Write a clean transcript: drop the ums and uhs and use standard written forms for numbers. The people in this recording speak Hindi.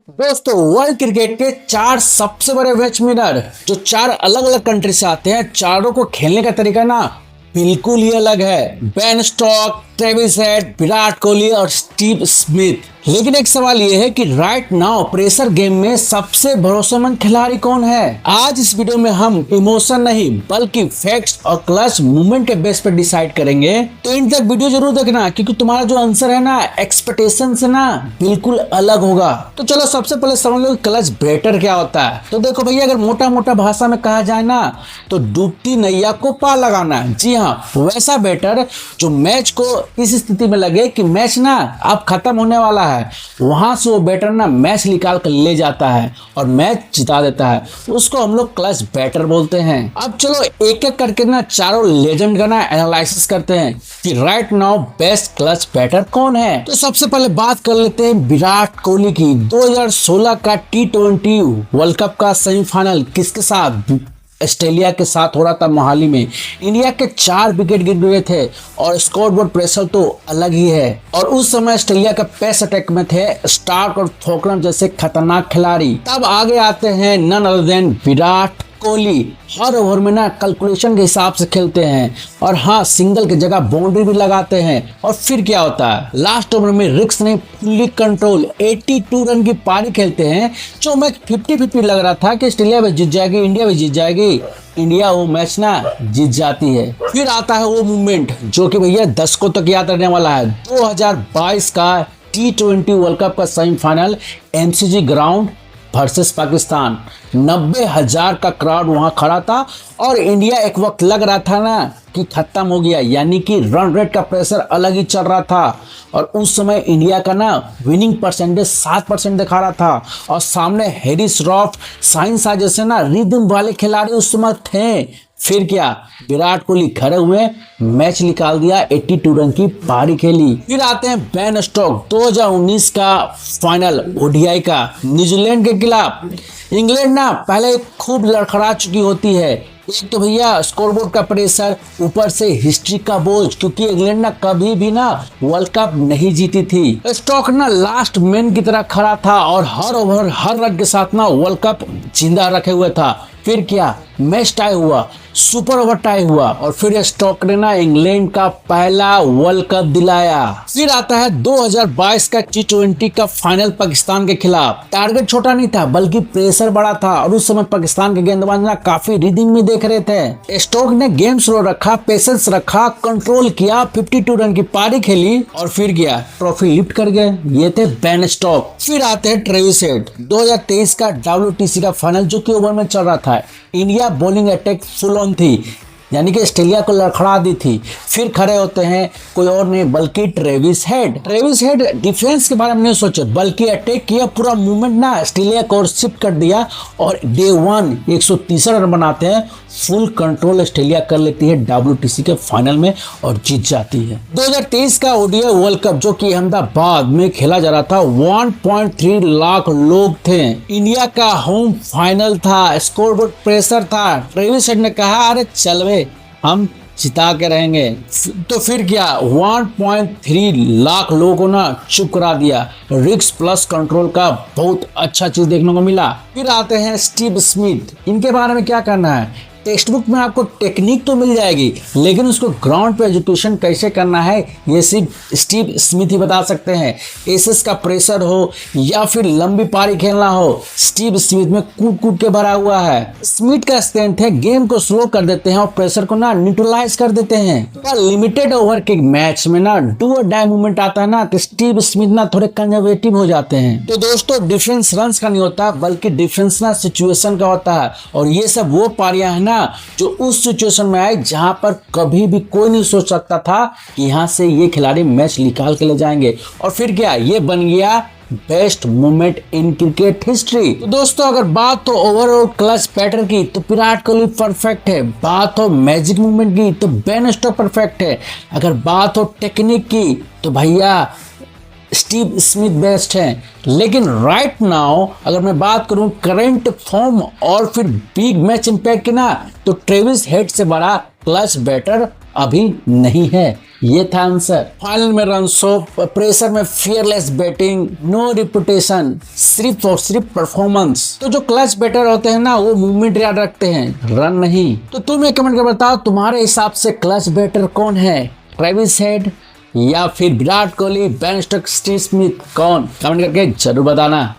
दोस्तों, वर्ल्ड क्रिकेट के चार सबसे बड़े मैच विनर जो चार अलग अलग कंट्री से आते हैं, चारों को खेलने का तरीका ना बिल्कुल ही अलग है। Ben Stokes, Travis head, Virat Kohli और स्टीव स्मिथ। लेकिन एक सवाल ये है कि राइट नाउ प्रेशर गेम में सबसे भरोसेमंद खिलाड़ी कौन है? आज इस वीडियो में हम इमोशन नहीं बल्कि फैक्ट्स और क्लच मूवमेंट के बेस पर डिसाइड करेंगे। तो इन तक वीडियो जरूर देखना, क्योंकि तुम्हारा जो आंसर है ना एक्सपेक्टेशन से ना बिल्कुल अलग होगा। तो चलो सबसे पहले समझ लो क्लच बैटर क्या होता है। तो देखो भैया, अगर मोटा मोटा भाषा में कहा जाए ना तो डूबती नैया को पार लगाना। जी हाँ, वैसा बैटर जो मैच को इस स्थिति में लगे कि मैच ना अब खत्म होने वाला है, वहां से वो बैटर ना मैच निकाल कर ले जाता है और मैच जिता देता है। उसको हम लोग क्लच बैटर बोलते हैं। अब चलो एक एक करके ना चारों लेजेंड का ना एनालिसिस करते हैं कि right now best clutch batter कौन है। तो सबसे पहले बात कर लेते हैं विराट कोहली की। 2016 का T20 वर्ल्ड कप का सेमीफाइनल किसके साथ? ऑस्ट्रेलिया के साथ हो रहा था मोहाली में। इंडिया के 4 विकेट गिर गए थे और स्कोरबोर्ड प्रेशर तो अलग ही है। और उस समय ऑस्ट्रेलिया का पेस अटैक में थे स्टार्क और फॉकलर जैसे खतरनाक खिलाड़ी। तब आगे आते हैं none other than Virat Kohli. हर ओवर में ना कैलकुलेशन के हिसाब से खेलते हैं और हाँ, सिंगल की जगह बाउंड्री भी लगाते हैं। और फिर क्या होता है, लास्ट ओवर में रिस्क नहीं, फुल्ली कंट्रोल 82 रन की पारी खेलते हैं। जो मैच 50-50 लग रहा था कि ऑस्ट्रेलिया भी जीत जाएगी, इंडिया भी जीत जाएगी, इंडिया वो मैच ना जीत जाती है। फिर आता है वो मूवमेंट जो कि भैया 10 को तक याद रहने वाला है। 2022 का T20 वर्ल्ड कप का semifinal MCG ground versus Pakistan. 90,000 का क्राउड वहां खड़ा था और इंडिया एक वक्त लग रहा था ना कि खत्म हो गया, यानी कि रन रेट का प्रेशर अलग ही चल रहा था। और उस समय इंडिया का ना विनिंग परसेंटेज 7% दिखा रहा था और सामने हैरिस रॉफ, साइन शाह जैसे ना रिदम वाले खिलाड़ी उस समय थे। फिर क्या, विराट कोहली खड़े हुए मैच निकाल दिया, 82 रन की पारी खेली। फिर आते हैं बेन स्टोक्स। 2019 का फाइनल ODI का न्यूजीलैंड के खिलाफ। इंग्लैंड ना पहले खूब लड़खड़ा चुकी होती है। एक तो भैया स्कोरबोर्ड का प्रेशर, ऊपर से हिस्ट्री का बोझ, क्योंकि इंग्लैंड ना कभी भी ना वर्ल्ड कप नहीं जीती थी। स्टोक्स ना लास्ट मैन की तरह खड़ा था और हर ओवर हर रन के साथ ना वर्ल्ड कप जिंदा रखे हुए था। फिर क्या, मैच टाई हुआ, सुपर ओवर टाई हुआ और फिर स्टोक्स ने ना इंग्लैंड का पहला वर्ल्ड कप दिलाया। फिर आता है 2022 का T20 का फाइनल पाकिस्तान के खिलाफ। टारगेट छोटा नहीं था बल्कि प्रेशर बड़ा था और उस समय पाकिस्तान के गेंदबाज ना काफी रिदम में देख रहे थे। स्टोक्स ने गेम स्लो रखा, पेशेंस रखा, कंट्रोल किया, 52 रन की पारी खेली और फिर गया ट्रॉफी लिफ्ट कर गए। ये थे बेन स्टोक्स। फिर आते हैं ट्रेविस हेड। 2023 का WTC का फाइनल जो कि ओवर में चल रहा था। India bowling attack full on थी, यानी कि ऑस्ट्रेलिया को लड़खड़ा दी थी। फिर खड़े होते हैं कोई और नहीं बल्कि Travis head. Travis head defence के बारे में नहीं सोचे बल्कि अटैक किया, पूरा मूवमेंट ना ऑस्ट्रेलिया को शिफ्ट कर दिया और डे 1 130 रन बनाते हैं। फुल कंट्रोल ऑस्ट्रेलिया कर लेती है WTC के फाइनल में और जीत जाती है। 2023 का ODI वर्ल्ड कप जो कि अहमदाबाद में खेला जा रहा था, 1.3 लाख लोग थे। इंडिया का होम फाइनल था, स्कोरबोर्ड प्रेशर था। ट्रेविस हेड ने कहा अरे चल वे, हम जिता के रहेंगे। तो फिर क्या, 1.3 लाख लोगों को ना चुप करा दिया। रिस्क प्लस कंट्रोल का बहुत अच्छा चीज देखने को मिला। फिर आते हैं स्टीव स्मिथ। इनके बारे में क्या करना है, टेक्स्ट बुक में आपको टेक्निक तो मिल जाएगी, लेकिन उसको ग्राउंड पे एजुकेशन कैसे करना है ये सिर्फ स्टीव स्मिथ ही बता सकते हैं। एसेस का प्रेशर हो या फिर लंबी पारी खेलना हो, स्टीव स्मिथ में कूद कूद के भरा हुआ है। स्मिथ का स्ट्रेंथ है गेम को स्लो कर देते हैं और प्रेशर को ना न्यूट्रलाइज कर देते हैं। लिमिटेड ओवर के मैच में ना डू और डाई मूवमेंट आता है ना तो स्टीव स्मिथ ना थोड़े कंजर्वेटिव हो जाते हैं। तो दोस्तों, डिफरेंस रन्स का नहीं होता बल्कि डिफरेंस ना सिचुएशन का होता है। और ये सब वो पारियां है ना जो उस सिचुएशन में आए जहां पर कभी भी कोई नहीं सोच सकता था कि यहां से ये खिलाड़ी मैच निकाल के ले जाएंगे। और फिर क्या, ये बन गया best movement in cricket history. तो दोस्तों, अगर बात हो ओवरऑल क्लच बैटर की तो विराट कोहली परफेक्ट है। बात हो मैजिक मूवमेंट की तो बेन स्टोक्स परफेक्ट है। अगर बात हो टेक्निक की तो भैया स्टीव स्मिथ बेस्ट हैं। लेकिन राइट नाउ अगर मैं बात करूं करंट फॉर्म और फिर बिग मैच इंपैक्ट की ना तो ट्रेविस हेड से बड़ा क्लच बैटर अभी नहीं है। ये था आंसर। फाइनल में रन शो, प्रेशर में फियरलेस बैटिंग, नो रिपुटेशन, सिर्फ और सिर्फ परफॉर्मेंस। तो जो क्लच बैटर होते हैं ना, वो मूवमेंट याद रखते हैं, रन नहीं। तो तुम ये कमेंट कर बताओ, तुम्हारे हिसाब से क्लच बैटर कौन है? ट्रेविस हेड या फिर Virat Kohli, Ben Stokes, Steve Smith, कौन? कमेंट करके जरूर बताना।